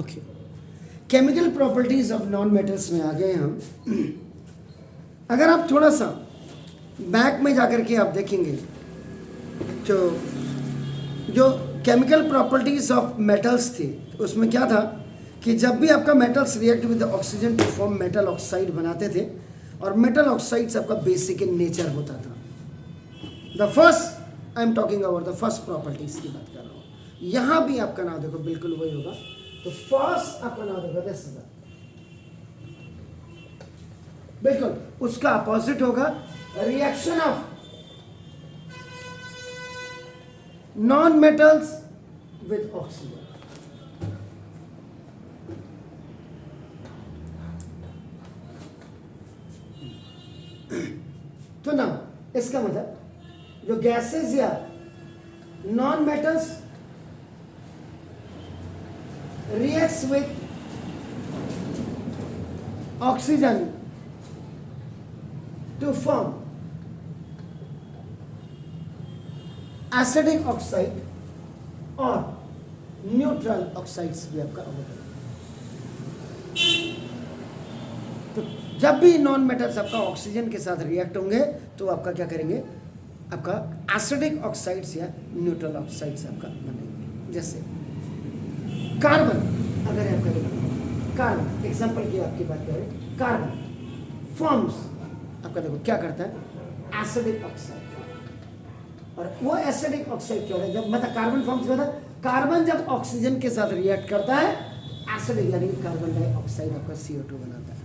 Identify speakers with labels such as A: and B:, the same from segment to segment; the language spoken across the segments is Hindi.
A: Okay, chemical properties of non metals में आ गए हम। अगर आप थोड़ा सा बैक में जाकर के आप देखेंगे तो जो केमिकल प्रॉपर्टीज ऑफ मेटल्स थी उसमें क्या था कि जब भी आपका metals react with oxygen to form metal oxide बनाते थे, और मेटल ऑक्साइड्स आपका बेसिक इन नेचर होता था। The first I am talking about the first properties की बात कर रहा हूँ। यहाँ भी आपका नाम देखो बिल्कुल वही होगा। तो फर्स्ट आपका नाम देखो दिस इज बिल्कुल उसका अपोजिट होगा, reaction of non metals with oxygen. तो ना इसका मतलब जो गैसेस या non metals reacts with oxygen to form acidic oxide और न्यूट्रल ऑक्साइड्स भी आपका अवेलेबल। तो जब भी नॉन मेटल्स आपका ऑक्सीजन के साथ रिएक्ट होंगे तो आपका क्या करेंगे, आपका एसिडिक ऑक्साइड्स या न्यूट्रल ऑक्साइड्स आपका बनेंगे। जैसे कार्बन, अगर आपका कार्बन एग्जांपल की आपकी बात करें, कार्बन फॉर्म्स आपका देखो क्या करता है, एसिडिक ऑक्साइड। और वो एसिडिक ऑक्साइड क्या होता है, जब मतलब कार्बन फॉर्म्स होता है, कार्बन जब ऑक्सीजन के साथ रिएक्ट करता है एसिडिक यानी कार्बन डाइऑक्साइड आपका CO2 बनाता है।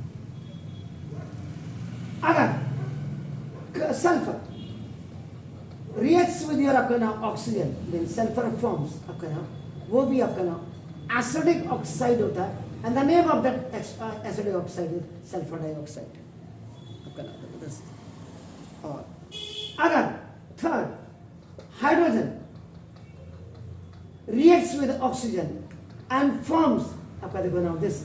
A: अगर सल्फर रिएक्ट्स विद योर आपका नाम ऑक्सीजन, देन सल्फर फॉर्म्स आपका नाम, वो भी आपका नाम एसिडिक ऑक्साइड होता है। And the name of that acidic oxide is sulphur dioxide आपका नाम। और अगर third hydrogen reacts with oxygen and forms आपका देखो नाउ दिस,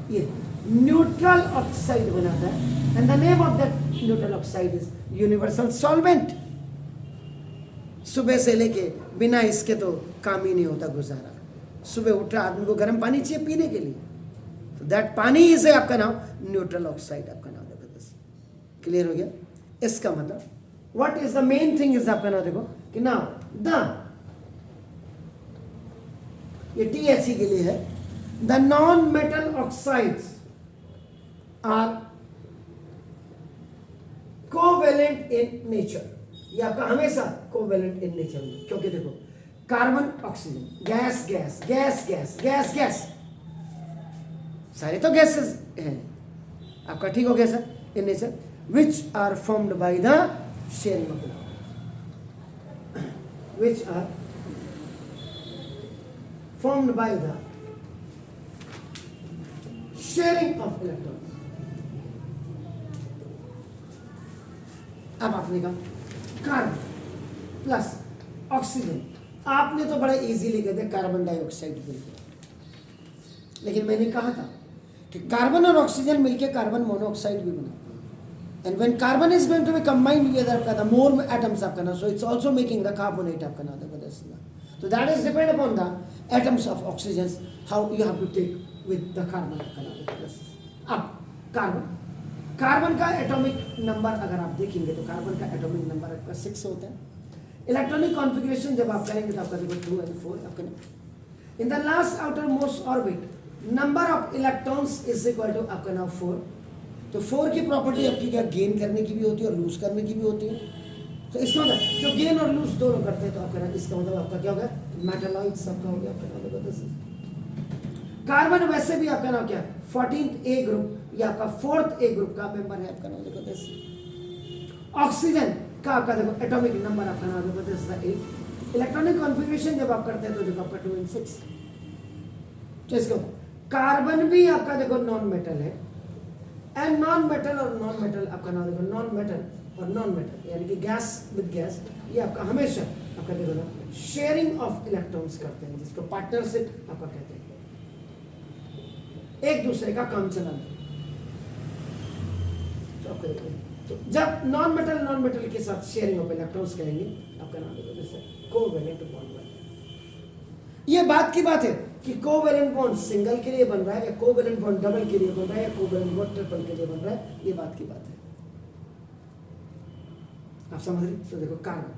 A: ये न्यूट्रल ऑक्साइड बनाता है। And the name of that neutral oxide is universal solvent. सुबह से लेके बिना इसके तो काम ही नहीं होता गुजारा। सुबह उठा आदमी को गर्म पानी चाहिए पीने के लिए, तो दैट पानी इज आपका नाम न्यूट्रल ऑक्साइड आपका नाम देखो। क्लियर हो गया? इसका मतलब what is the main thing is आपका नाम देखो कि नाउ द, ये THC के लिए है, the non metal oxides are covalent in nature. ये आपका हमेशा कोवेलेंट इन नेचर में, क्योंकि देखो carbon oxygen, gas gas gas gas gas gas, सारे तो गैसेस हैं आपका, ठीक हो गया sir, in nature which are formed by the sharing of electron, which are formed by the sharing of electrons। अब आपने कहा कार्बन प्लस ऑक्सीजन, आपने तो बड़ा इजीली कहते कार्बन डाइऑक्साइड मिलकर, लेकिन मैंने कहा था कि कार्बन और ऑक्सीजन मिलकर कार्बन मोनोऑक्साइड भी बनाते हैं। And when carbon is going to be combined together आपका द मोर एटम्स आपका ना, so it's also making the carbonate आपका ना द बदलना। So that is depend upon the atoms of oxygen, how you have to take with the carbon. अब कार्बन का एटॉमिक नंबर अगर आप देखेंगे तो कार्बन का एटॉमिक नंबर आपका 6 होता है। इलेक्ट्रॉनिक कॉन्फ़िगरेशन जब आप करेंगे तो आपका देखो 2 and 4 आपका। In the last outermost orbit number of electrons is equal to आपका नाम 4। तो 4 की प्रॉपर्टी आपकी क्या, गेन करने की भी होती है और लूज करने की भी होती है। तो इसका मतलब जो गेन और लूज दोनों करते हैं तो आपका इसका मतलब आपका क्या होगा, मेटालॉइड्स आपका हो गया आपका। कार्बन वैसे भी आपका नाम क्या, 14th A ग्रुप या आपका 4th A ग्रुप का मेंबर है आपका नाम देखो। ऑक्सीजन का आपका देखो एटॉमिक नंबर आपका नाम देखो 8। इलेक्ट्रॉनिक कॉन्फ़िगरेशन जब आप करते हैं तो देखो आपका 2 and 6। तो इसको कार्बन भी आपका देखो नॉन मेटल है, एंड नॉन मेटल और नॉन मेटल आपका नाम देखो, नॉन मेटल और नॉन मेटल यानी कि गैस विद गैस, ये आपका हमेशा आपका देखो ना शेयरिंग ऑफ इलेक्ट्रॉन्स करते हैं, जिसको पार्टनरशिप आपका कहते हैं, एक दूसरे का काम चलाना। तो आपका देखो, तो जब नॉन मेटल के साथ शेयरिंग ऑफ इलेक्ट्रॉन्स करेंगे आपका नाम देखो जैसे कोवेलेंट बॉन्ड। ये बात की बात है कि कोवेलेंट बॉन्ड सिंगल के लिए बन रहा है या कोवेलेंट बॉन्ड डबल के लिए बन रहा है या कोवेलेंट बॉन्ड ट्रिपल के लिए बन रहा है, ये बात की बात है। आप समझ रहे? तो देखो carbon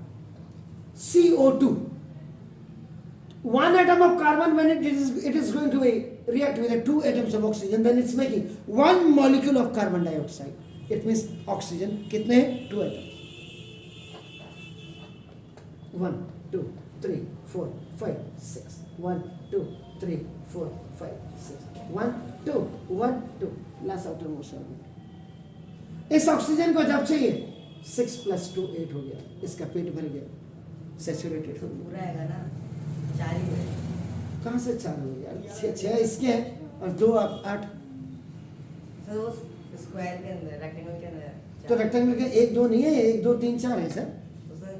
A: CO2, one atom of carbon when it is going to react with the 2 atoms of oxygen, then it's making 1 molecule of carbon dioxide. It means oxygen कितने हैं? 2 atoms. 1 2 3 4 5 6 1 2 3 4 5 6 1 2 1 2 last outermost orbit। इस ऑक्सीजन को जब चाहिए 6 + 2 8 हो गया, इसका पेट भर गया, सैचुरेटेड हो गया।
B: पूरा है ना 4 ही है।
A: कहाँ से 4 हो गया यार? 6 इसके हैं और 2 आप 8।
B: सर वो स्क्वायर के अंदर, रेक्टेंगल के अंदर
A: तो रेक्टेंगल के 1 2 नहीं है, 1 2 3 4 है सर।
B: तो सर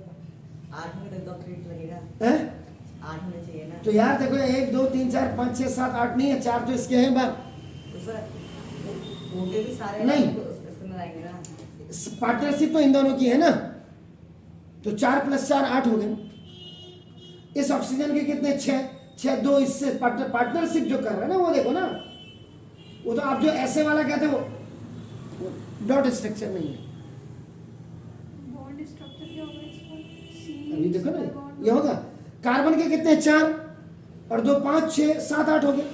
B: 8 में तो 2 फीट लगेगा,
A: हैं?
B: 8 में चाहिए ना।
A: तो यार देखो 1 2 3 4 5 6 7 8 नहीं है, 4 तो इसके हैं बाहर।
B: तो सर होंगे भी सारे
A: नहीं।
B: इसके अंदर आएंगे ना।
A: पार्टनरशिप तो इन दोनों की है ना, तो 4 + 4 8 हो गए। इस ऑक्सीजन के कितने? 6 2 इससे पार्टनरशिप जो कर रहा है ना, वो देखो ना, वो तो आप जो ऐसे वाला कहते हो डॉट स्ट्रक्चर नहीं है।
C: बॉन्ड स्ट्रक्चर क्या होगा इसका?
A: अभी देखो ना, ये होगा कार्बन के कितने? 4 और 2 5 6 7 8 हो गए।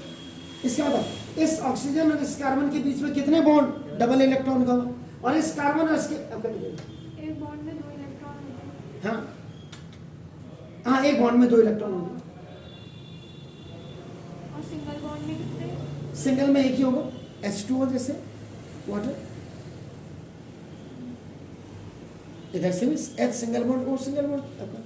A: इसका मतलब इस ऑक्सीजन और इस कार्बन के बीच में कितने बॉन्ड? डबल इलेक्ट्रॉन का। और इस कार्बन और इसके
C: एक बॉन्ड में 2 इलेक्ट्रॉन होते हैं।
A: हाँ हाँ, एक बॉन्ड में 2 इलेक्ट्रॉन होंगे।
C: और सिंगल बॉन्ड में कितने?
A: सिंगल में एक ही होगा, H2O जैसे वाटर। इधर से भी H single bond, O single bond आपका।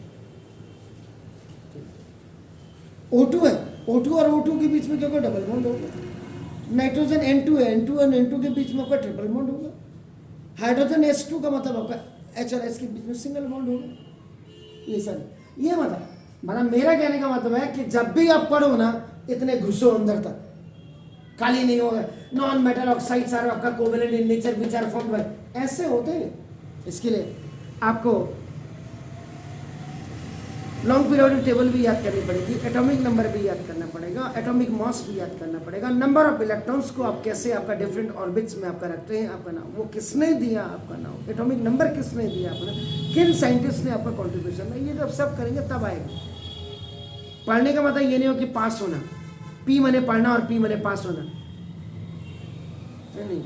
A: O2 है, O2 और O2 के बीच में क्या होगा? डबल बॉन्ड होगा। नाइट्रोजन N2 है, N2 और N2 के बीच में आपका ट्रिपल बॉन्ड होगा। हाइड्रोजन H2 का मतलब आपका H और H के बीच में सिंगल बॉन्ड होगा। ये सर, ये मतलब मेरा कहने का मतलब है कि जब भी आप पढ़ो ना, इतने घुसो अंदर तक, खाली नहीं होगा। नॉन मेटल ऑक्साइड्स आर आपका covalent in nature which are formed by, ऐसे होते हैं। इसके लिए आपको लॉन्ग पीरियोडिक टेबल भी याद करनी पड़ेगी, एटॉमिक नंबर भी याद करना पड़ेगा, एटॉमिक मास भी याद करना पड़ेगा, नंबर ऑफ इलेक्ट्रॉन्स को आप कैसे आपका डिफरेंट ऑर्बिट्स में आपका रखते हैं, आपका नाम वो किसने दिया, आपका नाम एटॉमिक नंबर किसने दिया, आपने किन साइंटिस्ट ने आपका कॉन्ट्रीब्यूशन है, ये जब सब करेंगे तब आएगा। पढ़ने का मतलब ये नहीं हो कि पास होना, पी मने पढ़ना और पी मने पास होना, नहीं,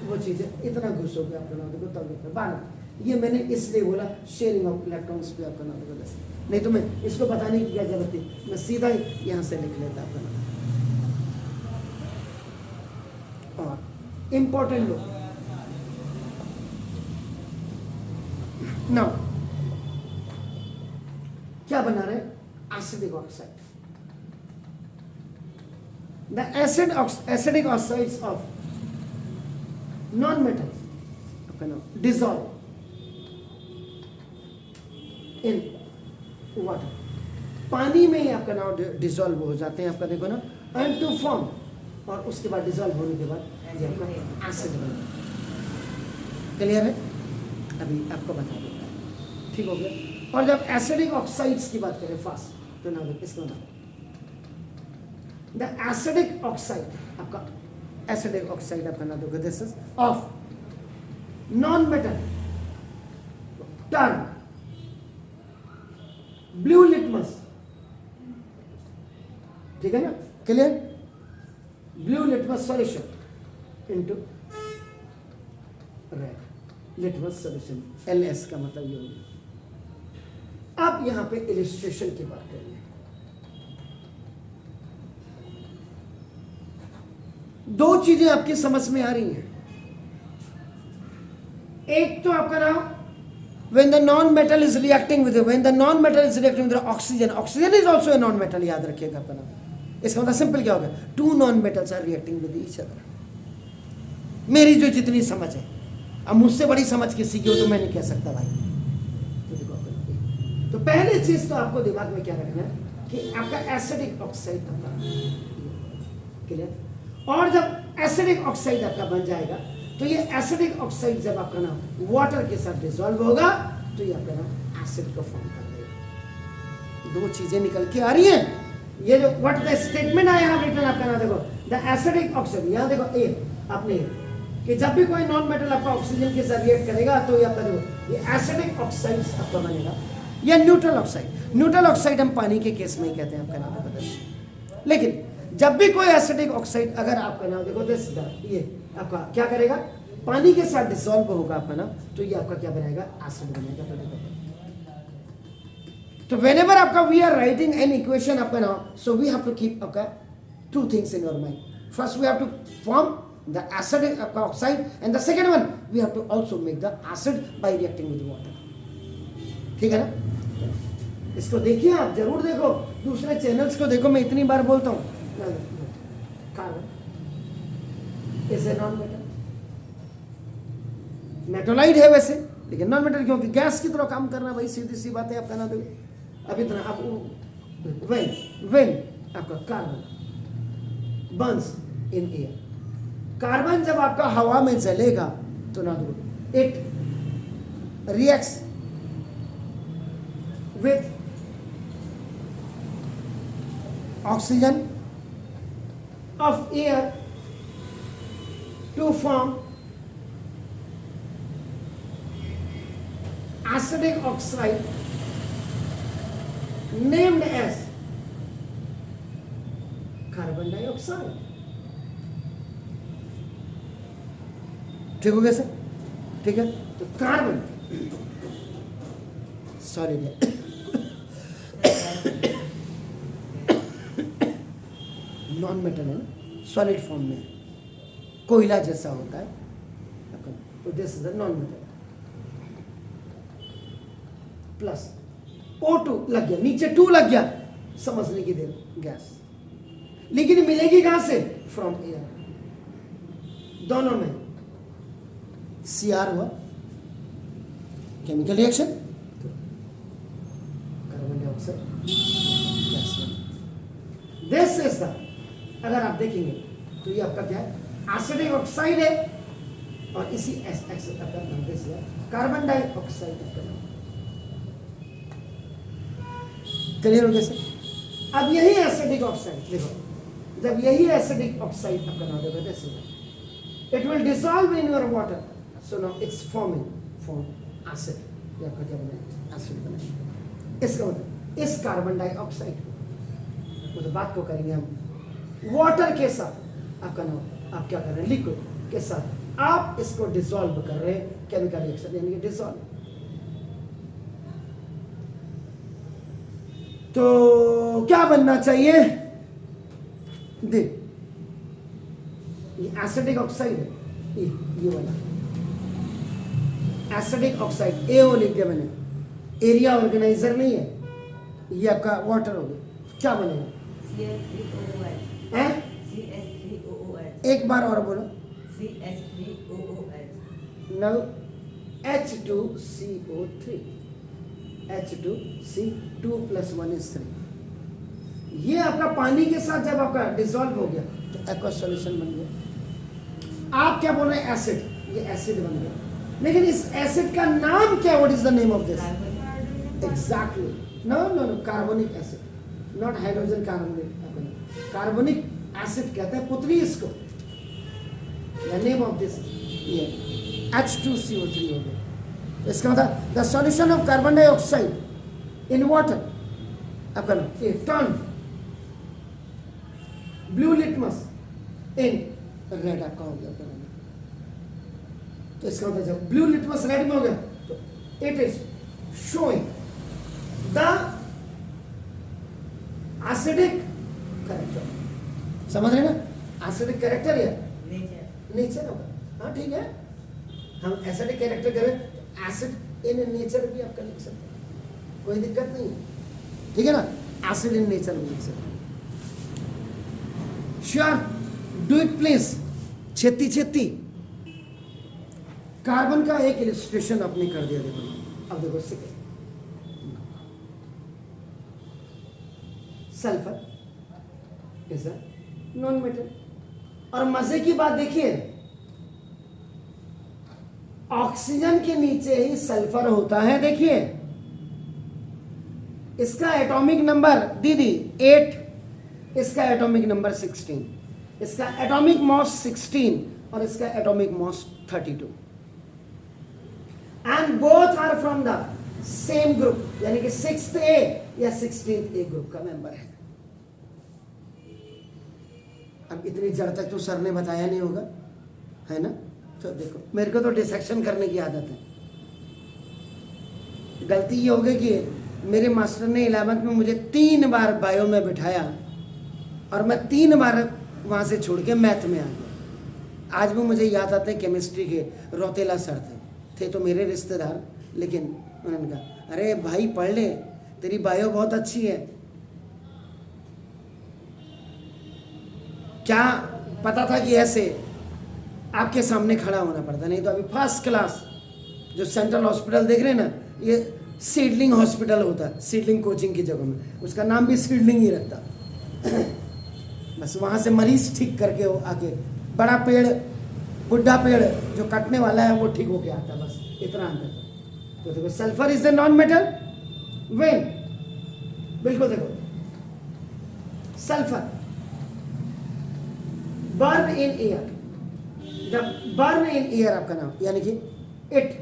A: वो चीज़ें इतना घुसोगे आपका नाम देखो तब देखो। 12 ये मैंने इसलिए बोला शेयरिंग ऑफ इलेक्ट्रॉन्स पे आपका नाम देखो 10, नहीं तो मैं इसको बताने की क्या जरूरत थी, मैं सीधा ही यहाँ से लिख लेता आपका नाम। और इम्पोर्टेंट लो नाउ क्या बना रहे? Acidic oxide. The acidic oxides of non-metals dissolve in water। पानी में ही आपका नाम डिसॉल्व हो जाते हैं आपका देखो ना, एंड टू फॉर्म, और उसके बाद डिसॉल्व होने के बाद ये आपका एसिड बनेगा। क्लियर है? अभी आपको बता देता, ठीक हो गया। और जब एसिडिक ऑक्साइड्स की बात करें फास्ट, तो ना इसको ना द एसिडिक ऑक्साइड, आपका एसिडिक ऑक्साइड आपका ना दोगे this is of non metal turn blue litmus, ठीक है ना? Clear? Blue litmus solution into red litmus solution, LS का मतलब ये होगा। अब यहां पे इलिस्ट्रेशन की बात करेंगे। दो चीजें आपकी समझ में आ रही हैं। एक तो आपका नाम when the non-metal is reacting with the oxygen is also a non-metal, याद रखिएगा आपका नाम। इसका मतलब सिंपल क्या होगा? 2 non-metals are reacting with each other। मेरी जो जितनी समझ है, अब मुझसे बड़ी समझ किसी की हो तो मैं नहीं कह सकता भाई। तो पहली चीज तो आपको दिमाग में क्या रखना है कि आपका एसिडिक ऑक्साइड आपका क्लियर। और जब एसिडिक ऑक्साइड आपका बन जाएगा तो ये एसिडिक ऑक्साइड जब आपका नाम वाटर के साथ डिसॉल्व होगा तो ये आपका नाम एसिड का फॉर्म कर देगा। दो चीजें निकल के आ रही हैं, ये जो what the statement I have written आपका ना देखो द एसिडिक ऑक्साइड, यहाँ देखो ए आपने कि जब भी कोई नॉन मेटल आपका ऑक्सीजन के साथ रिएक्ट करेगा तो ये आपका देखो ये एसिडिक ऑक्साइड आपका बनेगा या न्यूट्रल ऑक्साइड। न्यूट्रल ऑक्साइड हम पानी के केस में ही कहते हैं आपका नाम बदल। लेकिन जब भी कोई एसिडिक ऑक्साइड अगर आपका नाम देखो दिस ये आपका क्या करेगा, पानी के साथ डिसॉल्व होगा आपका ना, तो ये आपका क्या बनेगा, एसिड बनेगा। तो देखो तो whenever आपका we are writing an equation आपका ना, so we have to keep आपका two things in your mind. First we have to form the acidic आपका oxide and the second one we have to also make the acid by reacting with water. ठीक है ना? इसको देखिए आप जरूर देखो, दूसरे चैनल्स को देखो, मैं इतनी बार बोलता हूँ। Carbon is a non metal, मेटोलाइट है वैसे लेकिन नॉन मेटल क्योंकि गैस की तरह काम करना, भाई सीधी सी बात है आपका ना। देखो अब इतना आप व्हेन आपका carbon burns in air, carbon जब आपका हवा में जलेगा तो ना दो it reacts with oxygen of air to form acidic oxide named as carbon dioxide. ठीक हो गया सर? ठीक है, तो कार्बन सॉरी नॉन मेटल है ना, सॉलिड फॉर्म में कोयला जैसा होता है, तो this is the non metal. Plus O2 लग गया, नीचे 2 लग गया, समझने की देर गैस, लेकिन मिलेगी कहां से, फ्रॉम एयर। दोनों में Cr हुआ, chemical reaction, carbon dioxide gas. This is the, अगर आप देखेंगे तो ये आपका क्या है, एसिडिक ऑक्साइड है और इसी कार्बन डाइऑक्साइड का नाम। क्लियर हो गया सर? अब यही एसिडिक ऑक्साइड देखो, जब यही एसिडिक ऑक्साइड आपका नाम देखो this is, it will dissolve in your water, so now it's forming form acid. ये आपका क्या बना, एसिड बना। इसका मतलब इस कार्बन डाइऑक्साइड को, तो बात को करेंगे हम वाटर के साथ, आपका नाम आप क्या कर रहे हैं, लिक्विड के साथ आप इसको डिसॉल्व कर रहे हैं, केमिकल रिएक्शन यानी कि डिसॉल्व। तो क्या बनना चाहिए, देख ये एसिडिक ऑक्साइड है, ये वाला एसिडिक ऑक्साइड AO लिख दिया मैंने, एरिया ऑर्गेनाइजर नहीं है, ये आपका वाटर हो गया, क्या बनेगा,
B: CH3OOH।
A: एक बार और बोलो,
B: CH3OOH।
A: Now H2CO3, H2C 2 + 1 = 3। ये आपका पानी के साथ जब आपका डिसॉल्व हो गया तो एक्वस सॉल्यूशन बन गया। आप क्या बोल रहे हैं, एसिड, ये एसिड बन गया, लेकिन इस एसिड का नाम क्या, what is the name of this, exactly, no no no, carbonic acid, not hydrogen carbonate, carbonic acid कहते हैं पुत्री इसको। द नेम ऑफ दिस ये H2CO3 हो गया। इसका मतलब the solution of carbon dioxide in water आपका नाम turn blue litmus in red आपका हो गया। तो इसका मतलब जब ब्लू लिटमस रेड में हो गया तो it is showing the acidic character. समझ रहे ना, एसिडिक कैरेक्टर या नेचर होगा। हाँ ठीक है, हम एसिडिक कैरेक्टर करें, एसिड इन नेचर भी आपका लिख सकते हैं, कोई दिक्कत नहीं है, ठीक है ना, एसिड इन नेचर भी लिख सकते हैं। श्योर, डू इट प्लीज, छेती छेती। कार्बन का एक इलस्ट्रेशन आपने कर दिया, देखो अब देखो second, sulphur is a non metal. और मजे की बात देखिए, ऑक्सीजन के नीचे ही सल्फर होता है। देखिए इसका एटॉमिक नंबर दीदी 8 इसका एटॉमिक नंबर 16, इसका एटॉमिक मॉस 16 और इसका atomic mass 32, and both are from the same group, यानी कि 6th A या 16th A ग्रुप का मेंबर है। अब इतनी जड़ तक तो सर ने बताया नहीं होगा, है ना? तो देखो, मेरे को तो डिसेक्शन करने की आदत है। गलती ये हो गई कि मेरे मास्टर ने 11th में मुझे 3 बार बायो में बिठाया और मैं 3 बार वहाँ से छोड़ के मैथ में आ गया। आज भी मुझे याद आते हैं केमिस्ट्री के रौतेला सर थे तो मेरे रिश्तेदार, लेकिन उन्होंने कहा अरे भाई पढ़ ले, तेरी बायो बहुत अच्छी है। क्या पता था कि ऐसे आपके सामने खड़ा होना पड़ता, नहीं तो अभी फर्स्ट क्लास जो सेंट्रल हॉस्पिटल देख रहे हैं ना, ये सीडलिंग हॉस्पिटल होता है, सीडलिंग कोचिंग की जगह में, उसका नाम भी सीडलिंग ही रखता। बस वहाँ से मरीज ठीक करके वो आके बड़ा पेड़, बुढ़ा पेड़ जो कटने वाला है वो ठीक होके आता, बस इतना अंतर। तो देखो sulphur is the non metal when, बिल्कुल देखो सल्फर बर्न इन एयर, जब बर्न इन एयर आपका नाम, यानी कि it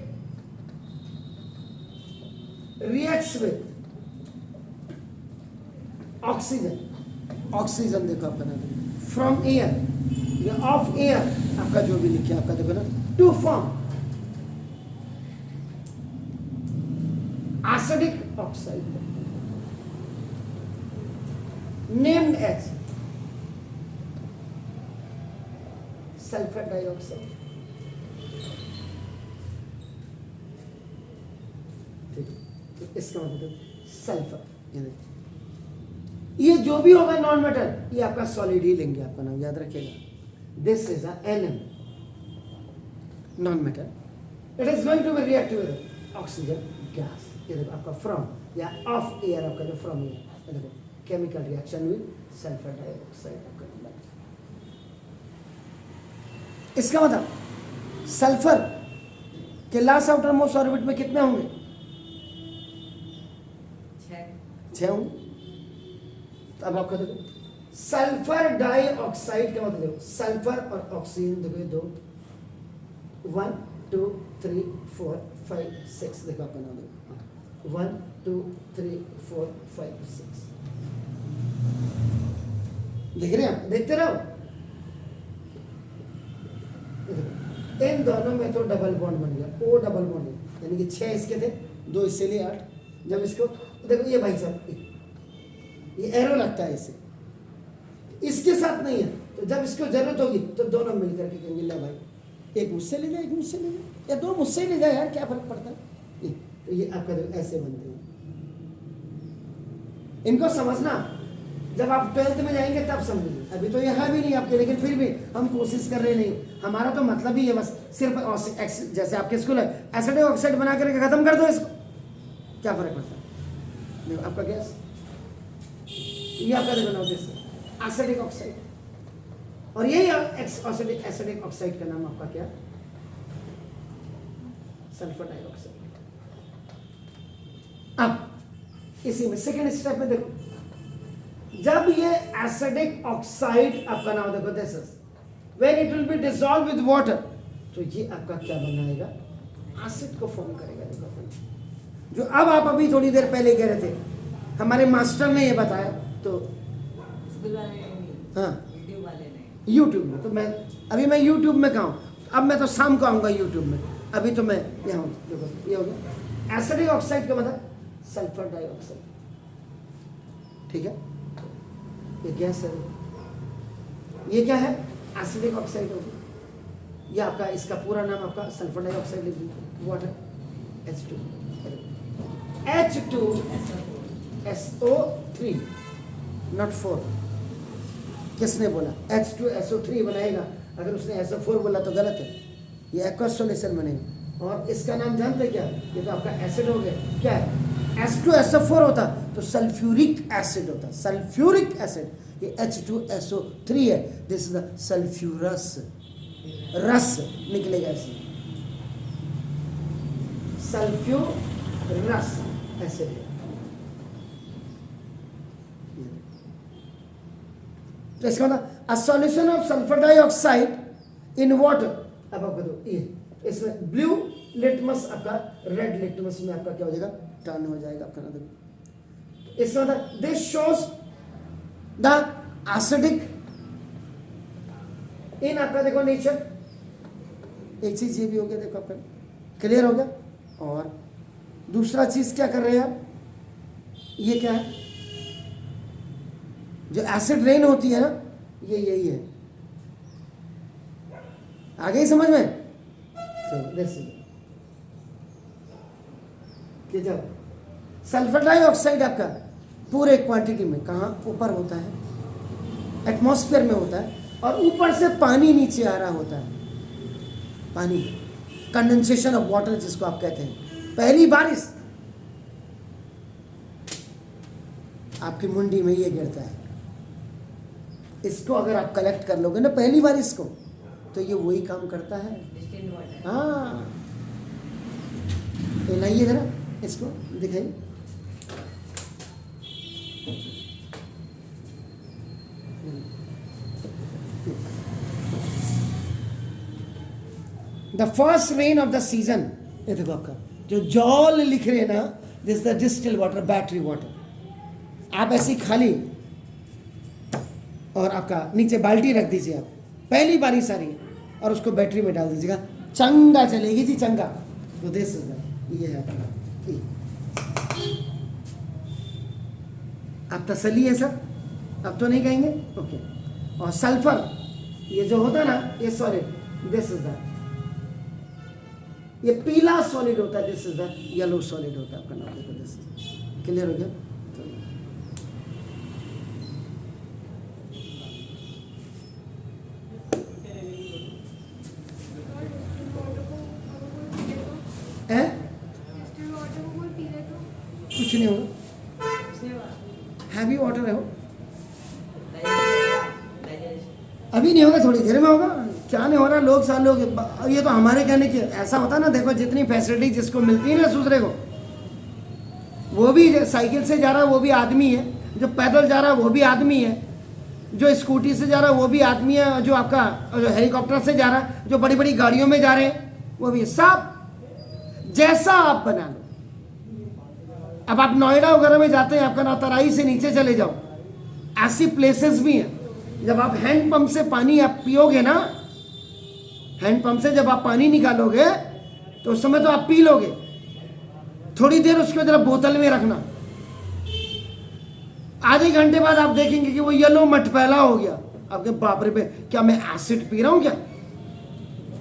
A: reacts with oxygen, oxygen देखो आपका नाम फ्रॉम एयर या ऑफ एयर, आपका जो भी लिखे आपका देखो ना, to form acidic oxide named as sulphur dioxide. ठीक है, तो इसका मतलब सल्फर, ये जो भी होगा नॉन मेटल, ये आपका सॉलिड ही लेंगे, आपका नाम याद रखिएगा। This is NM non metal, it is going to be react with oxygen gas. ये देखो आपका फ्रॉम या ऑफ एयर, आपका जो फ्रॉम एयर, ये देखो chemical reaction with sulphur dioxide आपका नंबर। इसका मतलब सल्फर के लास्ट आउटर मोस्ट ऑर्बिट में कितने होंगे? 6 होंगे। तो अब आपका देखो सल्फर डाइऑक्साइड का मतलब देखो, सल्फर और ऑक्सीजन देखो, 2 1 2 3 4 5 6, देखो आपका नाम देखो 1 2 3 4 5 6, देख रहे हैं? देखते रहो, इन दोनों में तो डबल बॉन्ड बन गया, ओ डबल बॉन्ड, यानी कि 6 इसके थे, 2 इससे लिए 8। जब इसको देखो, ये भाई साहब ये एरो लगता है इससे, इसके साथ नहीं है, तो जब इसको जरूरत होगी तो दोनों मिलकर के कहेंगे ले भाई, एक मुझसे ले जाए, एक मुझसे ले जाए, या 2 मुझसे ले जाए, यार क्या फर्क पड़ता है। तो ये आपका देखो ऐसे बनते हैं। इनको समझना जब आप 12th में जाएंगे तब समझिए, अभी तो ये है भी नहीं आपके, लेकिन फिर भी हम कोशिश कर रहे नहीं। हमारा तो मतलब ही है बस सिर्फ जैसे आपके स्कूल है, एसिडिक ऑक्साइड बना करके खत्म कर दो इसको, क्या फर्क पड़ता है। देखो आपका गैस, ये आपका देखो नोटिस एसिडिक ऑक्साइड, और यही एसिडिक ऑक्साइड का नाम आपका क्या? Sulphur dioxide. अब इसी में सेकेंड स्टेप में देखो, जब ये एसिडिक ऑक्साइड आपका नाम देखो, this is when it will be dissolve with water, तो ये आपका क्या बनाएगा? एसिड को फॉर्म करेगा। देखो जो अब आप अभी थोड़ी देर पहले कह रहे थे, हमारे मास्टर ने ये बताया, तो हाँ यूट्यूब में, तो मैं यूट्यूब में कहा हूँ, अब मैं तो शाम को आऊँगा यूट्यूब में, अभी तो मैं यहाँ हूँ। देखो ये हो गया एसिडिक ऑक्साइड का मतलब सल्फर डाइऑक्साइड, ठीक है, ये गैस है, ये क्या है? एसिडिक ऑक्साइड होगी। ये आपका इसका पूरा नाम आपका सल्फर डाइऑक्साइड लिख दीजिए, वाटर H2SO3 नॉट 4। किसने बोला H2SO3 बनाएगा? अगर उसने SO4 बोला तो गलत है, ये एक्वस सॉल्यूशन बनेगा। और इसका नाम जानते क्या? ये तो आपका एसिड हो गया, क्या है? H2SO4 होता तो सल्फ्यूरिक एसिड होता, सल्फ्यूरिक एसिड। ये H2SO3 है, दिस इज द सल्फ्यूरस, रस निकलेगा इससे, सल्फ्यूरस एसिड। तो इसका मतलब a solution of sulphur dioxide in water, अब आपको दो ये इसमें ब्लू लिटमस आपका रेड लिटमस में आपका क्या हो जाएगा, टर्न हो जाएगा आपका ना। देखो इसका मतलब this shows the acidic in आपका देखो नेचर। एक चीज ये भी हो गया, देखो आपका क्लियर हो गया। और दूसरा चीज क्या कर रहे हैं आप, ये क्या है, जो एसिड रेन होती है ना, ये यही है। आ गई समझ में? चलो कि जब सल्फर डाइऑक्साइड आपका पूरे क्वांटिटी में कहाँ ऊपर होता है, एटमॉस्फेयर में होता है, और ऊपर से पानी नीचे आ रहा होता है, पानी कंडेंसेशन ऑफ वाटर जिसको आप कहते हैं। पहली बारिश आपकी मुंडी में ये गिरता है, इसको अगर आप कलेक्ट कर लोगे ना पहली बारिश को, तो ये वही काम करता है।
B: Distilled water.
A: हाँ, तो लाइए जरा इसको दिखाइए। The first rain of the season, ये देखो आपका जो जॉल लिख रहे हैं ना, this the distil water, battery water. आप ऐसी खाली और आपका नीचे बाल्टी रख दीजिए, आप पहली बारिश आ रही है और उसको बैटरी में डाल दीजिएगा, चंगा चलेगी जी, चंगा। तो देश ये है आपका, आप तसल्ली है सर, अब तो नहीं कहेंगे, ओके। और सल्फर ये जो होता है ना, ये सॉलिड, दिस इज दैट, ये पीला सॉलिड होता है, this is the yellow solid होता है आपका नाम। देखो दिस क्लियर हो गया। है कुछ नहीं होगा, हैवी वाटर है वो, अभी नहीं होगा, थोड़ी देर में होगा। क्या नहीं हो रहा, लोग साल लोग, ये तो हमारे कहने की ऐसा होता है ना। देखो जितनी फैसिलिटी जिसको मिलती है ना दूसरे को, वो भी साइकिल से जा रहा है वो भी आदमी है, जो पैदल जा रहा है वो भी आदमी है, जो स्कूटी से जा रहा है वो भी आदमी है, जो आपका हेलीकॉप्टर से जा रहा है, जो बड़ी बड़ी गाड़ियों में जा रहे हैं वो भी, सब जैसा आप बना लो। अब आप नोएडा वगैरह में जाते हैं, आपका ना तराई से नीचे चले जाओ, ऐसी प्लेसेस भी हैं। जब आप हैंडपंप से पानी आप पियोगे ना, हैंडपंप से जब आप पानी निकालोगे तो उस समय तो आप पी लोगे, थोड़ी देर उसको जरा बोतल में रखना, आधे घंटे बाद आप देखेंगे कि वो येलो मटपैला हो गया। आपके बाप रे पे, क्या मैं एसिड पी रहा हूं क्या?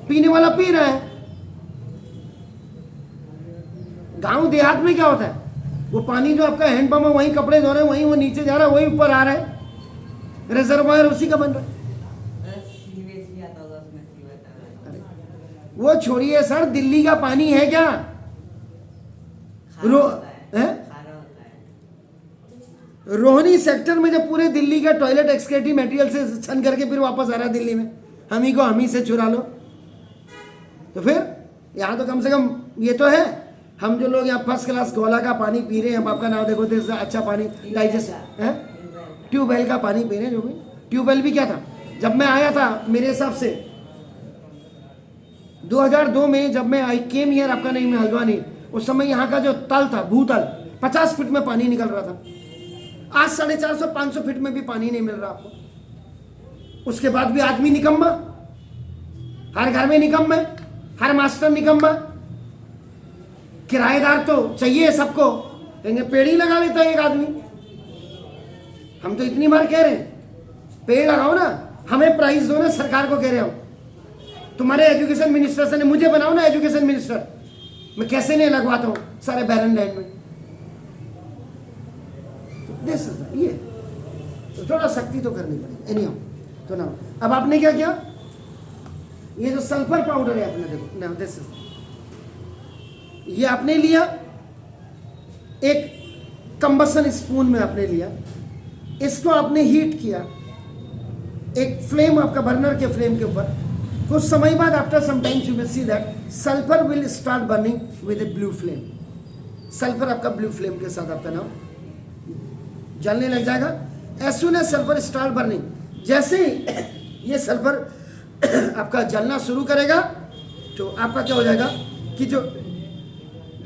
A: पीने वाला पी रहा है। गांव देहात में क्या होता है, वो पानी जो आपका हैंडपंप है वहीं कपड़े धो रहे हैं, वहीं वो नीचे जा रहा है, वहीं ऊपर आ रहा है, रिजर्वायर उसी का बन रहा है। वो छोड़िए सर, दिल्ली का पानी है क्या? रोहनी सेक्टर में जब पूरे दिल्ली का टॉयलेट एक्सक्रीटिव मटेरियल से छन करके फिर वापस आ रहा है दिल्ली में, हम ही को हम ही से चुरा लो, तो फिर यहाँ तो कम से कम ये तो है। हम जो लोग यहाँ फर्स्ट क्लास गोला का पानी पी रहे हैं, हम आपका नाम देखो, अच्छा पानी डाइजेस्ट है, ट्यूबवेल का पानी पी रहे हैं। जो भी ट्यूबवेल भी क्या था, जब मैं आया था मेरे हिसाब से 2002 में, जब मैं आई केम हियर आपका नहीं, मैं हल्द्वानी, उस समय यहाँ का जो तल था, भूतल 50 फीट में पानी निकल रहा था। आज 450-500 फीट में भी पानी नहीं मिल रहा आपको। उसके बाद भी आदमी निकम्मा, हर घर में निकम्मा, हर मास्टर निकम्मा, किराएदार तो चाहिए सबको, कहेंगे पेड़ ही लगा लेता है एक आदमी। हम तो इतनी बार कह रहे हैं पेड़ लगाओ ना, हमें प्राइस दो ना, सरकार को कह रहे हो। तुम्हारे एजुकेशन मिनिस्टर से, मुझे बनाओ ना एजुकेशन मिनिस्टर, मैं कैसे नहीं लगवाता हूं सारे बैरन लैंड में। तो ये तो थोड़ा सख्ती तो करनी पड़ेगी। एनीहाउ, तो ना अब आपने क्या किया, ये जो सल्फर पाउडर है आपने देखो ना, दिस ये आपने लिया, एक कंबसन स्पून में आपने लिया, इसको आपने हीट किया एक फ्लेम, आपका बर्नर के फ्लेम के ऊपर। कुछ समय बाद, after some times you will see that sulphur will start burning with a blue flame. Sulphur आपका ब्लू फ्लेम के साथ आपका नाम जलने लग जाएगा। As soon as sulphur start burning, जैसे ही ये सल्फर आपका जलना शुरू करेगा तो आपका क्या हो जाएगा कि जो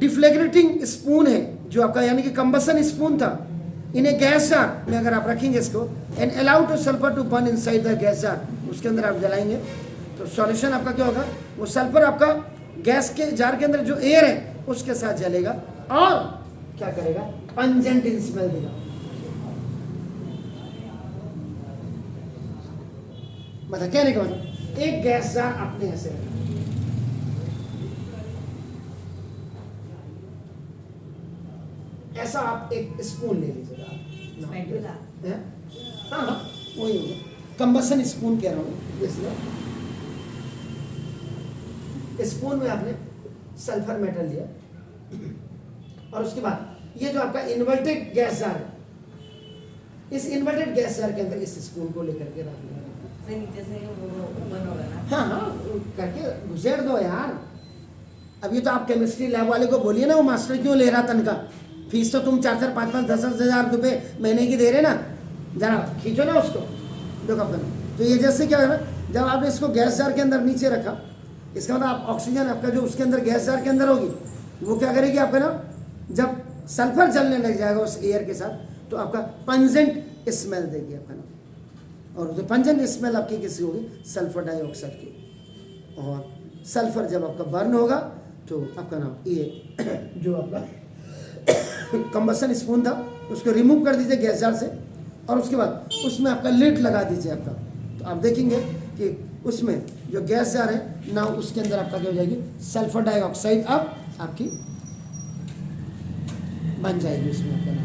A: डिफ्लेग्रेटिंग स्पून है, जो आपका यानी कि कंबसन स्पून था, इन्हें गैस जार में अगर आप रखेंगे इसको and allow to sulphur to burn inside the gas jar, उसके अंदर आप जलाएंगे तो सॉल्यूशन आपका क्या होगा, वो सल्फर आपका गैस के जार के अंदर जो एयर है उसके साथ जलेगा और क्या करेगा, पंजेंट स्मेल देगा। मतलब कहने का मतलब एक गैस जार अपने ऐसे रखें, ऐसा आप एक स्पून ले लीजिएगा
B: स्पैटुला।
A: हैं? हाँ हाँ वही होगा, कंबसन स्पून कह रहा हूँ। इसलिए स्पून में आपने सल्फर मेटल लिया और उसके बाद ये जो आपका इन्वर्टेड गैस जार है, इस इन्वर्टेड गैस जार के अंदर इस स्पून को लेकर के रख लेना।
B: से नीचे से वो ओपन होगा ना।
A: हाँ हाँ करके घुसेड़ दो यार। अभी तो आप केमिस्ट्री लैब वाले को बोलिए ना, वो मास्टर क्यों ले रहा तनखा, फीस तो तुम 4-4, 5-5, 10-10 हज़ार रुपये महीने की दे रहे ना, जरा खींचो ना उसको, देखो अपना। तो ये जैसे क्या है ना, जब आपने इसको गैस जार के अंदर नीचे रखा, इसका मतलब आप ऑक्सीजन आपका जो उसके अंदर गैस जार के अंदर होगी, वो क्या करेगी आपका ना, जब सल्फर जलने लग जाएगा उस एयर के साथ तो आपका पंजेंट स्मेल देगी आपका ना, और जो पंजेंट स्मेल आपकी किसी होगी, सल्फर डाइऑक्साइड की। और सल्फर जब आपका बर्न होगा तो आपका ना ये जो आपका कंबसन स्पून था उसको रिमूव कर दीजिए गैस जार से और उसके बाद उसमें आपका लिड लगा दीजिए आपका। तो आप देखेंगे कि उसमें जो गैस जार है ना, उसके अंदर आपका क्या हो जाएगी, सल्फर डाइऑक्साइड अब आपकी बन जाएगी उसमें आपका नाम।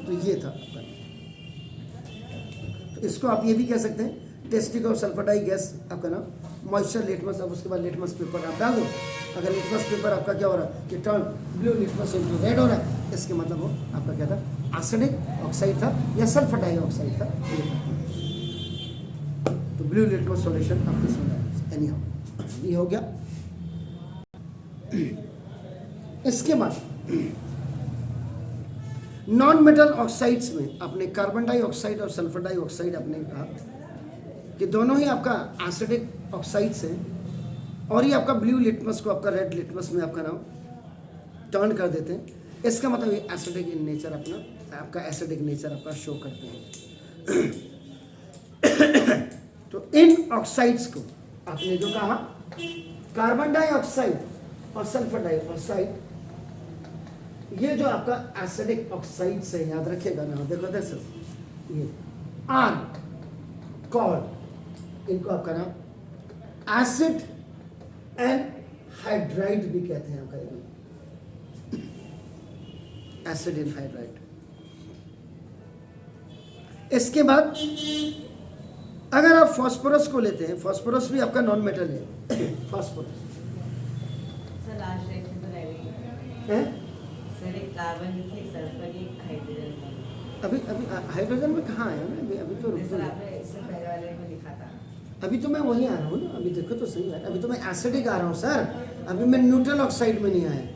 A: तो ये था आपका। तो इसको आप ये भी कह सकते हैं टेस्टिक और सल्फर डाई गैस आपका ना मॉइस्चर लिटमस। अब उसके बाद लिटमस पेपर आप डाल दो, अगर लिटमस पेपर आपका क्या हो रहा है कि turn blue litmus into red हो रहा है, इसके मतलब वो आपका क्या था, एसिडिक ऑक्साइड था या सल्फर डाइऑक्साइड था। तो ब्लू लिटमस सॉल्यूशन आपके इसमें एनी हाउ ये हो गया। इसके बाद नॉन मेटल ऑक्साइड्स में अपने कार्बन डाइऑक्साइड और सल्फर डाइऑक्साइड आपने कहा कि दोनों ही आपका एसिडिक ऑक्साइड्स हैं और ये आपका ब्लू लिटमस को आपका रेड लिटमस में आपका नाम टर्न कर देते हैं। इसका मतलब ये एसिडिक इन नेचर अपना आपका एसिडिक नेचर आपका शो करते हैं। तो इन ऑक्साइड्स को आपने जो कहा कार्बन डाइऑक्साइड और सल्फर डाइऑक्साइड, ये जो आपका एसिडिक ऑक्साइड से याद रखिएगा ना, देखो देखो ये आर कॉल्ड, इनको आपका नाम एसिड एंड हाइड्राइड भी कहते हैं आपका, एसिड एंड हाइड्राइड। इसके बाद अगर आप फास्फोरस को लेते हैं, फास्फोरस भी आपका नॉन मेटल है। फास्फोरस
B: सर लास्ट रिएक्शन तो रह गई
A: है,
B: सर, एक कार्बन लिखे, सल्फर एक हाइड्रोजन।
A: अभी अभी हाइड्रोजन में कहाँ आया ना, अभी तो रुको
B: सर
A: ना।
B: आपने इससे पहले वाले में लिखा था।
A: अभी तो मैं वहीं आ रहा हूँ ना, अभी देखो तो सही है, अभी तो मैं एसिडिक आ रहा हूँ सर, अभी मैं न्यूट्रल ऑक्साइड में नहीं आया।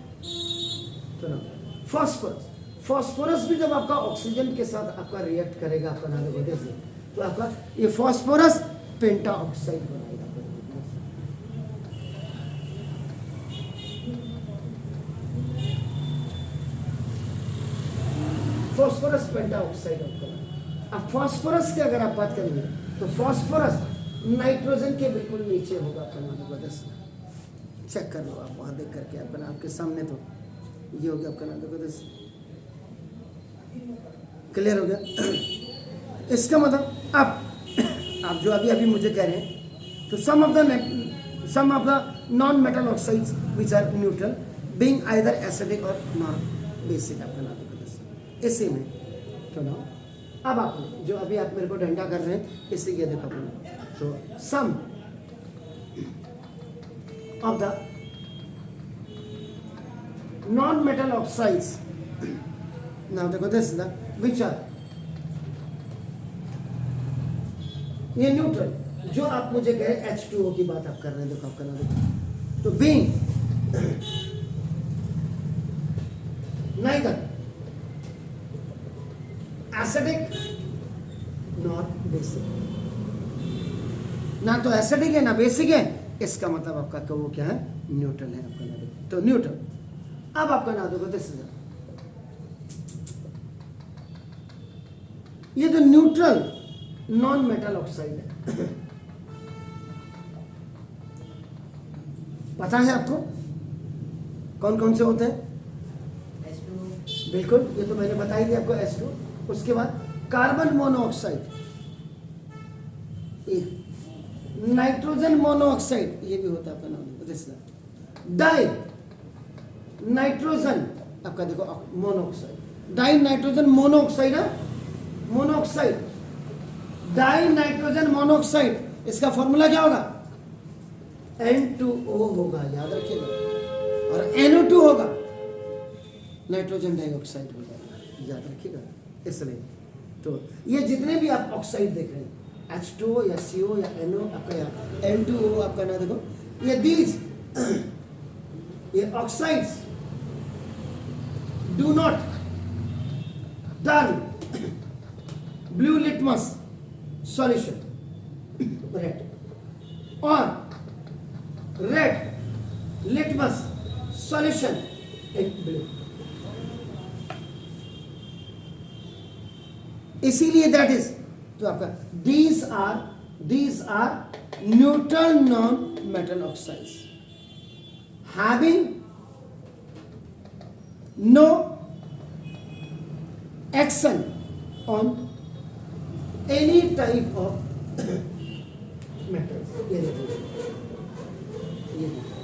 A: सुनो फास्फोरस, फास्फोरस भी जब आपका ऑक्सीजन के साथ आपका रिएक्ट करेगा आपका नाम वजह से, तो आपका ये फास्फोरस पेंटा ऑक्साइड बनाएगा। फास्फोरस पेंटा ऑक्साइड आपका। अब फास्फोरस की अगर आप बात करेंगे तो फास्फोरस नाइट्रोजन के बिल्कुल नीचे होगा आपका नाम वजह से। चेक कर लो आप वहाँ देख करके अपना, आपके सामने तो ये हो गया आपका नाम वजह से। क्लियर हो गया। इसका मतलब आप जो अभी मुझे कह रहे हैं, तो some of the non metal oxides which are neutral being either acidic or non basic आपका नाम इसी में। तो ना अब आप जो अभी आप मेरे को डंडा कर रहे हैं, इसी के देखो अपना, तो some of the non metal oxides, now देखो दिस द विच आर, ये न्यूट्रल, जो आप मुझे कह रहे हैं H2O की बात आप कर रहे हैं, देखो आपका नाम देखो, तो being neither acidic nor basic, ना तो एसिडिक है ना बेसिक है, इसका मतलब आपका वो क्या है, न्यूट्रल है आपका ना। तो न्यूट्रल। अब आपका ना देखो दिस इज, ये जो न्यूट्रल नॉन मेटल ऑक्साइड है, पता है आपको कौन कौन से होते हैं?
B: H2O,
A: बिल्कुल, ये तो मैंने बताई थी आपको, H2। उसके बाद कार्बन मोनोऑक्साइड, नाइट्रोजन मोनोऑक्साइड, ये भी होता है आपका नाम, डाई नाइट्रोजन आपका देखो मोनोऑक्साइड, डाई नाइट्रोजन मोनोऑक्साइड है, मोनोऑक्साइड, डाई नाइट्रोजन मोनोऑक्साइड, इसका फॉर्मूला क्या होगा? N2O होगा, याद रखिएगा, और NO2 होगा, नाइट्रोजन डाइऑक्साइड होगा, याद रखिएगा। इसलिए तो ये जितने भी आप ऑक्साइड देख रहे हैं, H2O या CO या NO आपका, या N2O आपका ना देखो, ये दीज ये oxides do not turn blue litmus solution red और red litmus solution in blue, इसीलिए दैट इज तो आपका these are neutral non metal oxides having no action on any type of metals. ये देखो, ये देखो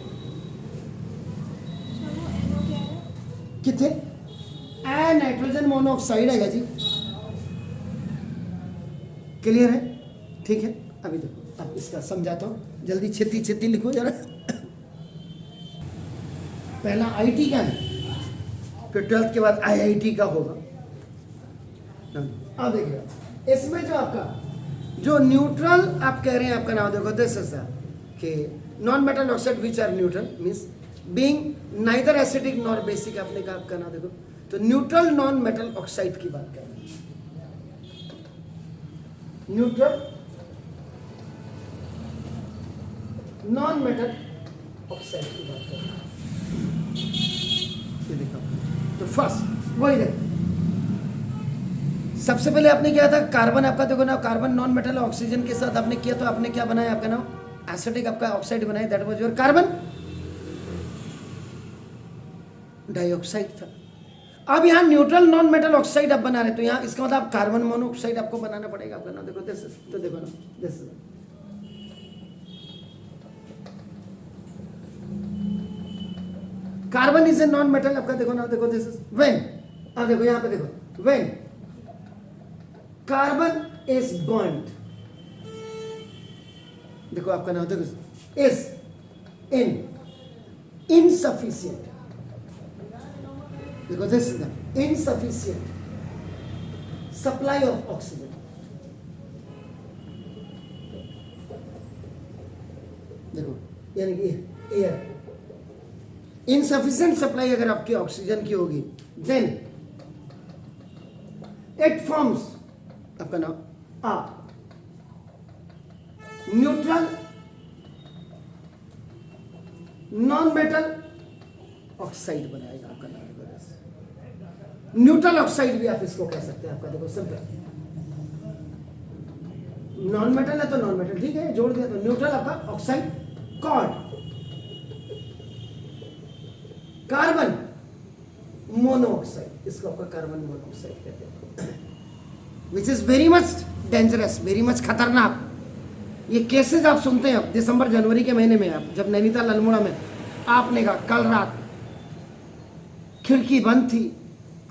C: चलो NO क्या है?
A: कितने नाइट्रोजन मोनोऑक्साइड है जी, क्लियर है? ठीक है, अभी देखो अब इसका समझाता हूँ, जल्दी छेती छेती लिखो जरा। पहला आईटी का है, फिर 12th के बाद आईआईटी का होगा। अब देखिए इसमें जो आपका जो न्यूट्रल आप कह रहे हैं, आपका नाम देखो दिस इज कि non metal oxide which are neutral means being neither acidic nor basic, आपने कहा आपका नाम देखो, तो न्यूट्रल नॉन मेटल ऑक्साइड की बात कर रहे हैं, न्यूट्रल नॉन मेटल ऑक्साइड की बात कर रहे हैं। ये देखो, तो फर्स्ट वही देखो, सबसे पहले आपने किया था कार्बन, आपका देखो ना, कार्बन नॉन मेटल ऑक्सीजन के साथ आपने किया, तो आपने क्या बनाया, आपका नाम एसिडिक आपका ऑक्साइड बनाया, that was your carbon dioxide था। अब यहाँ न्यूट्रल नॉन मेटल ऑक्साइड आप बना रहे, तो यहाँ इसका मतलब कार्बन मोनोऑक्साइड आपको बनाना पड़ेगा, आपका नाम देखो दिस, तो देखो ना this, carbon is a non metal, आपका देखो ना, देखो दिस व्हेन, अब देखो यहाँ पे देखो, व्हेन कार्बन इज बॉन्ड, देखो आपका नाम देखो, इज इन इनसफिशियंट, देखो this is the insufficient supply of oxygen, देखो यानी कि एयर इनसफिशियंट सप्लाई अगर आपकी ऑक्सीजन की होगी, देन इट फॉर्म्स आपका नाम न्यूट्रल नॉन मेटल ऑक्साइड बनाएगा, आपका नाम देखो, न्यूट्रल ऑक्साइड भी आप इसको कह सकते हैं, आपका देखो सिंपल, नॉन मेटल है तो नॉन मेटल, ठीक है, जोड़ दिया तो न्यूट्रल आपका ऑक्साइड कॉल्ड कार्बन मोनोऑक्साइड, इसको आपका कार्बन मोनोऑक्साइड कहते हैं, which is very much dangerous, very much खतरनाक। ये केसेस आप सुनते हैं, अब दिसंबर जनवरी के महीने में, आप जब नैनीताल अल्मोड़ा में आपने कहा कल रात खिड़की बंद थी,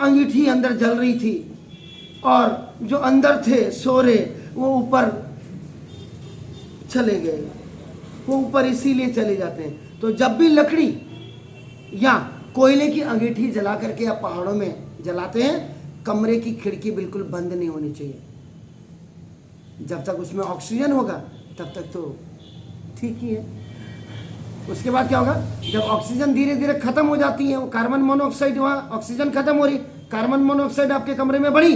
A: अंगीठी अंदर जल रही थी, और जो अंदर थे सो रहे वो ऊपर चले गए, वो ऊपर इसीलिए चले जाते हैं। तो जब भी लकड़ी या कोयले की अंगीठी जला करके आप पहाड़ों में जलाते हैं, कमरे की खिड़की बिल्कुल बंद नहीं होनी चाहिए, जब तक उसमें ऑक्सीजन होगा तब तक तो ठीक ही है। उसके बाद क्या होगा, जब ऑक्सीजन धीरे धीरे खत्म हो जाती है, वो कार्बन मोनोऑक्साइड, वहाँ ऑक्सीजन खत्म हो रही, कार्बन मोनोऑक्साइड आपके कमरे में बढ़ी,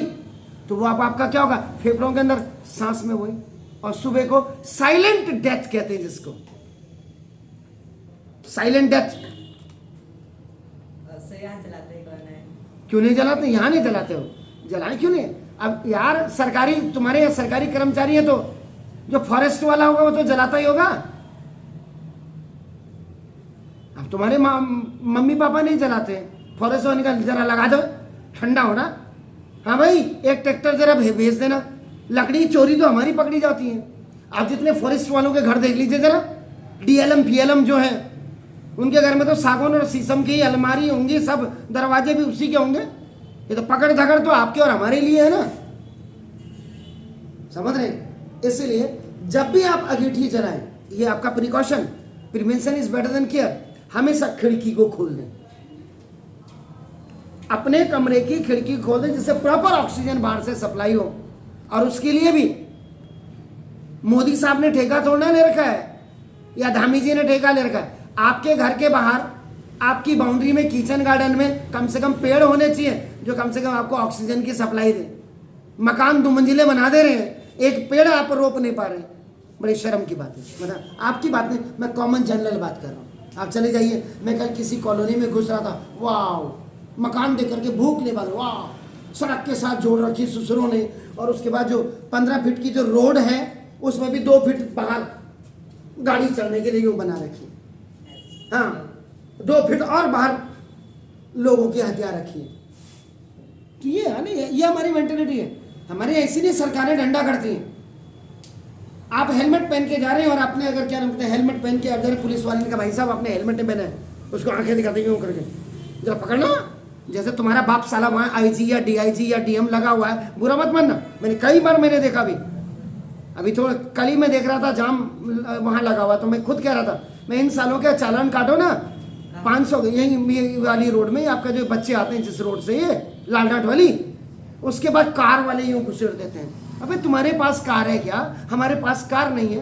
A: तो वो आपका क्या होगा, फेफड़ों के अंदर, सांस में वही, और सुबह को साइलेंट डेथ कहते हैं जिसको, साइलेंट डेथ।
B: सर यहाँ जलाते हैं कौन है?
A: क्यों नहीं जलाते? यहाँ नहीं जलाते हो, जलाए क्यों नहीं? अब यार सरकारी, तुम्हारे यहाँ सरकारी कर्मचारी है तो जो फॉरेस्ट वाला होगा वो तो जलाता ही होगा। अब तुम्हारे मम्मी पापा नहीं जलाते, फॉरेस्ट वाले का जरा लगा दो, ठंडा हो ना। हाँ भाई, एक ट्रैक्टर जरा भेज देना, लकड़ी चोरी तो हमारी पकड़ी जाती है। आप जितने फॉरेस्ट वालों के घर देख लीजिए जरा, डीएलएम पीएलएम जो है उनके घर में तो सागौन और शीशम की अलमारी होंगी, सब दरवाजे भी उसी के होंगे। ये तो पकड़ धकड़ तो आपके और हमारे लिए है ना, समझ रहे? इसीलिए जब भी आप अंगीठी जलाएं, ये आपका precaution, prevention is better than care, हमेशा खिड़की को खोल दें, अपने कमरे की खिड़की खोल दें जिससे प्रॉपर ऑक्सीजन बाहर से सप्लाई हो। और उसके लिए भी मोदी साहब ने ठेका थोड़ा ले रखा है या धामी जी ने ठेका ले रखा है। आपके घर के बाहर, आपकी बाउंड्री में, किचन गार्डन में कम से कम पेड़ होने चाहिए जो कम से कम आपको ऑक्सीजन की सप्लाई दे। मकान 2 मंजिले बना दे रहे हैं, एक पेड़ आप रोप नहीं पा रहे, बड़ी शर्म की बात है। मतलब आपकी बात नहीं, मैं कॉमन जनरल बात कर रहा हूँ। आप चले जाइए, मैं कल किसी कॉलोनी में घुस रहा था, वाह, मकान देख करके भूख नहीं पाते, वाह, सड़क के साथ जोड़ रखी ससुरों ने, और उसके बाद जो 15 फीट की जो रोड है उसमें भी 2 फीट बाहर गाड़ी चलने के लिए यूँ बना रखी, हाँ, 2 फीट और बाहर लोगों की हत्या रखी है। तो ये है ना, ये हमारी मेंटेलिटी है। हमारे ऐसी नहीं सरकारें डंडा करती हैं। आप हेलमेट पहन के जा रहे हैं और आपने अगर क्या नाम कहते हैं, हेलमेट पहन के अगर पुलिस वाले ने कहा भाई साहब आपने हेलमेट नहीं पहना है, उसको आंखें दिखाते क्यों करके, जरा पकड़ना, जैसे तुम्हारा बाप साला वहाँ आईजी या डीआईजी या डीएम लगा हुआ है, बुरा मत मानना। मैंने कई बार मैंने देखा, अभी थोड़ा कल ही मैं देख रहा था जाम वहाँ लगा हुआ, तो मैं खुद कह रहा था, मैं इन सालों के चालान काटो ना 500, यही वाली रोड में आपका जो बच्चे आते हैं जिस रोड से, ये लालघाट वाली, उसके बाद कार वाले यूँ घुसेड़ देते हैं। अबे तुम्हारे पास कार है क्या? हमारे पास कार नहीं है।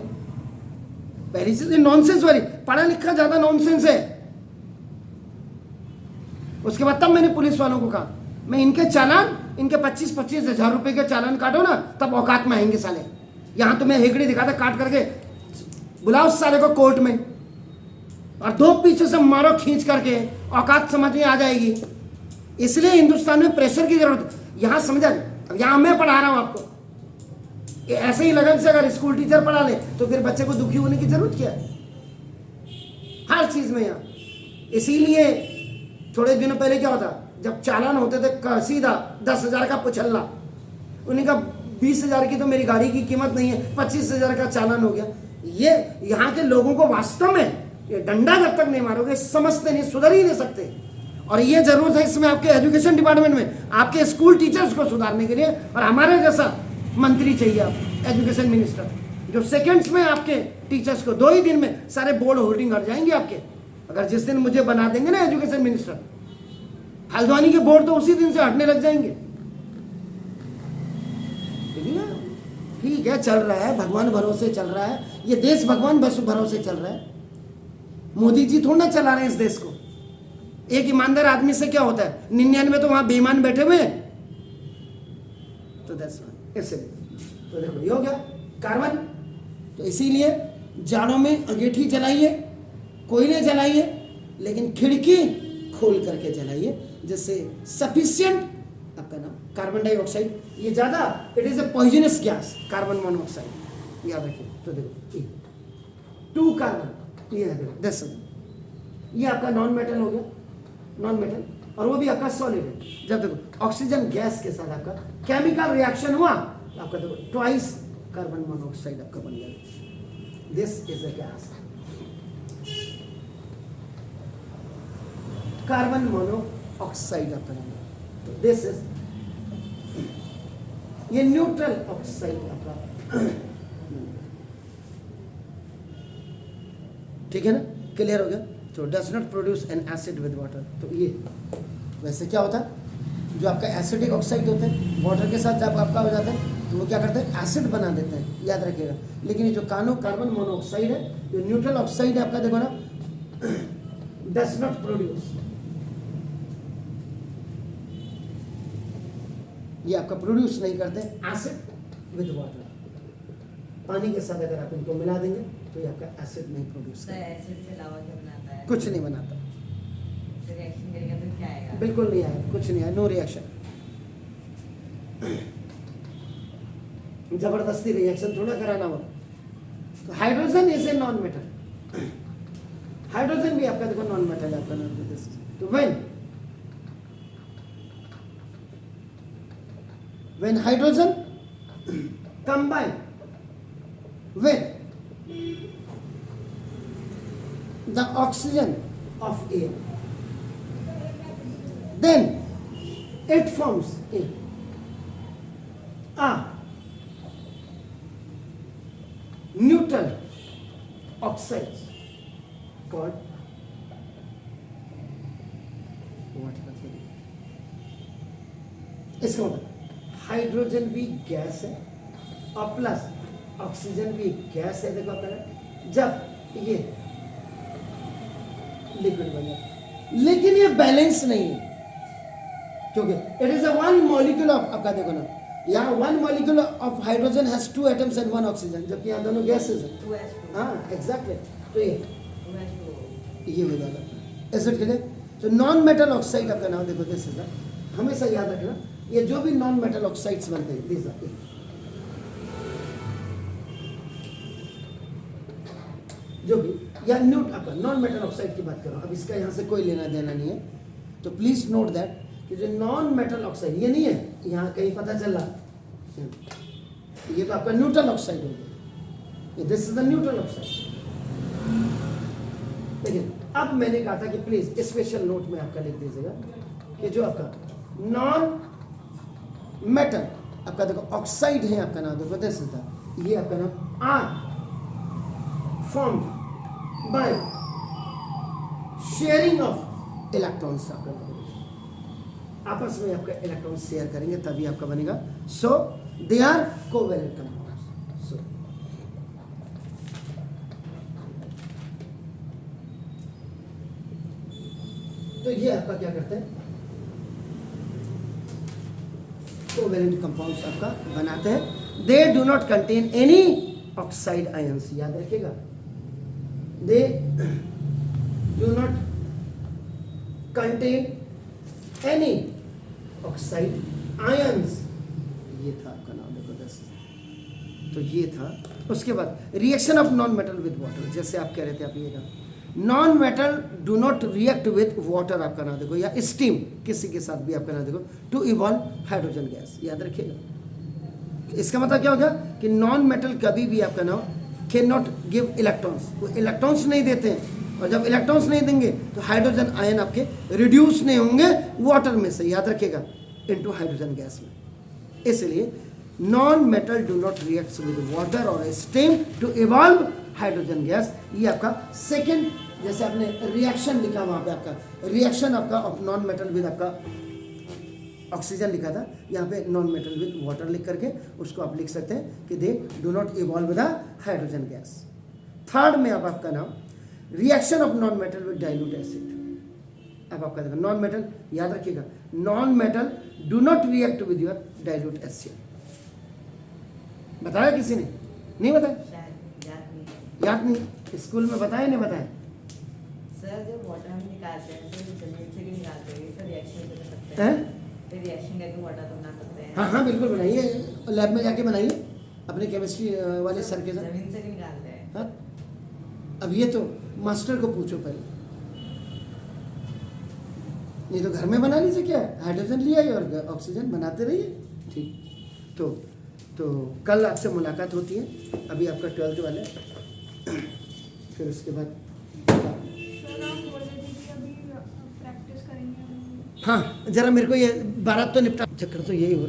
A: पहली चीज नॉनसेंस वाली, पढ़ा लिखा ज्यादा नॉनसेंस है। उसके बाद तब मैंने पुलिस वालों को कहा, मैं इनके चालान, इनके 25-25 हज़ार रुपए के चालान काटो ना, तब औकात में आएंगे साले। यहां तो मैं हेगड़ी दिखाता काट करके, बुलाओ उस साले को कोर्ट में और 2 पीछे से मारो खींच करके, औकात समझ में आ जाएगी। इसलिए हिंदुस्तान में प्रेशर की जरूरत है। यहां समझा, अब यहां मैं पढ़ा रहा हूं आपको, ऐसे ही लगन से अगर स्कूल टीचर पढ़ा ले तो फिर बच्चे को दुखी होने की जरूरत क्या है? हर चीज में यहाँ। इसीलिए थोड़े दिनों पहले क्या होता, जब चालान होते थे सीधा 10,000 का पुछल्ला, उन्हें कहा 20,000 की तो मेरी गाड़ी की कीमत नहीं है, 25,000 का चालान हो गया। ये यहाँ के लोगों को वास्तव में ये डंडा जब तक नहीं मारोगे समझते नहीं, सुधर ही नहीं सकते। और ये जरूरत है इसमें आपके एजुकेशन डिपार्टमेंट में, आपके स्कूल टीचर्स को सुधारने के लिए, और हमारे जैसा मंत्री चाहिए आप, एजुकेशन मिनिस्टर, जो सेकंड्स में आपके टीचर्स को 2 ही दिन में सारे बोर्ड होल्डिंग हट जाएंगे आपके। अगर जिस दिन मुझे बना देंगे ना एजुकेशन मिनिस्टर, हल्द्वानी के बोर्ड तो उसी दिन से हटने लग जाएंगे। ठीक है, चल रहा है, भगवान भरोसे चल रहा है ये देश, भगवान बस भरोसे चल रहा है। मोदी जी थोड़ा ना चला रहे हैं इस देश को। एक ईमानदार आदमी से क्या होता है, 99 तो वहां बेईमान बैठे हुए हैं। तो इसलिए तो देखो ये हो गया कार्बन। तो इसीलिए जाड़ों में अंगीठी जलाइए, कोयले जलाइए, लेकिन खिड़की खोल करके जलाइए, जिससे सफिशिएंट आपका नाम कार्बन डाइऑक्साइड, ये ज़्यादा, it is a poisonous gas carbon monoxide, याद रखिए। तो देखो 2 कार्बन, ये है देखो 10, ये आपका नॉन मेटल हो गया, नॉन मेटल, और वो भी आपका सॉलिड है। जब देखो ऑक्सीजन गैस के साथ आपका केमिकल रिएक्शन हुआ, आपका देखो ट्वाइस कार्बन मोनोऑक्साइड आपका बन गया। This is a gas, carbon monoxide आपका नाम। तो दिस इज, ये न्यूट्रल ऑक्साइड आपका, ठीक है ना, क्लियर हो गया। तो does not produce an acid with water. तो ये वैसे क्या होता है, जो आपका एसिडिक ऑक्साइड होता है वाटर के साथ जब आपका हो जाता है तो वो क्या करते हैं, एसिड बना देते हैं, याद रखिएगा। लेकिन ये जो कार्बन मोनोऑक्साइड है, जो न्यूट्रल ऑक्साइड है आपका, देखो ना, डज नॉट प्रोड्यूस, ये आपका प्रोड्यूस नहीं करते एसिड विद वाटर। पानी के साथ अगर आप इनको मिला देंगे तो ये आपका एसिड नहीं प्रोड्यूस
B: सर
A: करेगा,
B: एसिड के अलावा क्या बनाता है?
A: कुछ नहीं बनाता,
B: रिएक्शन करेगा तो क्या आएगा?
A: बिल्कुल नहीं आएगा, कुछ नहीं आया, नो रिएक्शन। जबरदस्ती रिएक्शन थोड़ा कराना हो। तो hydrogen is a non metal, hydrogen भी आपका देखो नॉन मेटल है आपका नाम। तो when hydrogen combine with the oxygen of air, then it forms a neutral oxide called what? इसका मतलब हाइड्रोजन भी गैस है और प्लस ऑक्सीजन भी गैस है। देखो आपका जब ये लिक्विड बन जाए, लेकिन ये बैलेंस नहीं है क्योंकि it is a one molecule of, आपका देखो ना यहाँ one molecule of hydrogen has 2 atoms and 1 oxygen, जबकि यहाँ दोनों गैसेस है।
B: 2H2
A: हाँ एग्जैक्टली, तो ये
B: 2H2
A: हो जाएगा एसिड के लिए। तो नॉन मेटल ऑक्साइड आपका नाम देखो, दिस इज हमेशा याद रखना, ये जो भी नॉन मेटल ऑक्साइड्स बनते हैं these are जो भी, या न्यूट आपका नॉन मेटल ऑक्साइड की बात कर रहा हूं, अब इसका यहाँ से कोई लेना देना नहीं है। तो प्लीज नोट दैट कि जो नॉन मेटल ऑक्साइड ये नहीं है, यहाँ कहीं पता चल रहा ये तो आपका न्यूट्रल ऑक्साइड हो गया, this is the neutral oxide. लेकिन अब मैंने कहा था कि प्लीज स्पेशल नोट में आपका लिख दीजिएगा कि जो आपका नॉन मेटल आपका देखो ऑक्साइड है, आपका नाम देखो दिस इज द, ये आपका नाम are formed by sharing of electrons, आपका आपस में आपका इलेक्ट्रॉन शेयर करेंगे तभी आपका बनेगा। सो दे आर कोवेलेंट कंपाउंड्स। सो तो ये आपका क्या करते हैं, कोवेलेंट कंपाउंड्स आपका बनाते हैं। They do not contain any oxide ions, याद रखिएगा, they do not contain any oxide ions. ये था आपका नाम देखो 10। तो ये था, उसके बाद reaction of non metal with water, जैसे आप कह रहे थे, आप ये non metal do not react with water, आपका नाम देखो, या स्टीम किसी के साथ भी आपका नाम देखो, टू इवॉल्व हाइड्रोजन गैस, याद रखिएगा। इसका मतलब क्या होगा कि नॉन मेटल कभी भी आपका नाम कैन नॉट गिव इलेक्ट्रॉन्स, वो इलेक्ट्रॉन्स नहीं देते हैं, और जब इलेक्ट्रॉन्स नहीं देंगे तो हाइड्रोजन आयन आपके रिड्यूस नहीं होंगे वाटर में से, याद रखिएगा, इनटू हाइड्रोजन गैस में। इसलिए non metal do not react with water और steam to evolve hydrogen gas. ये आपका सेकेंड, जैसे आपने रिएक्शन लिखा वहां पे आपका रिएक्शन आपका ऑफ नॉन मेटल विद आपका ऑक्सीजन लिखा था, यहाँ पे नॉन मेटल विद वाटर लिख करके उसको आप लिख सकते हैं कि they do not evolve with hydrogen gas. Third में अब आपका नाम reaction of non metal with dilute acid. अब आपका देखो नॉन मेटल, याद रखिएगा, non metal do not react with your dilute acid. बताया किसी ने? नहीं बताया,
B: शायद याद नहीं।
A: याद नहीं, स्कूल में बताया नहीं बताया?
B: सर जब वाटर हम निकालते हैं तो जमीन से भी निकालते हैं, सर रिएक्शन कर सकते
A: हैं?
B: हैं, फिर रिएक्शन करके वाटर तो बना सकते हैं।
A: हाँ हाँ बिल्कुल बनाइए, लैब में जाके बनाइए अपने केमिस्ट्री वाले सर के साथ।
B: जमीन से भी निकालते हैं।
A: हाँ, अब ये तो मास्टर को पूछो पहले, नहीं तो घर में बना लीजिए, क्या हाइड्रोजन लिया और ऑक्सीजन बनाते रहिए। ठीक, तो कल आपसे मुलाकात होती है, अभी आपका 12th वाले, फिर उसके बाद
C: सर आप बोल रहे थे कि अभी प्रैक्टिस करेंगे।
A: हाँ जरा मेरे को ये 12 तो निपटा, चक्कर तो यही हो रहा है।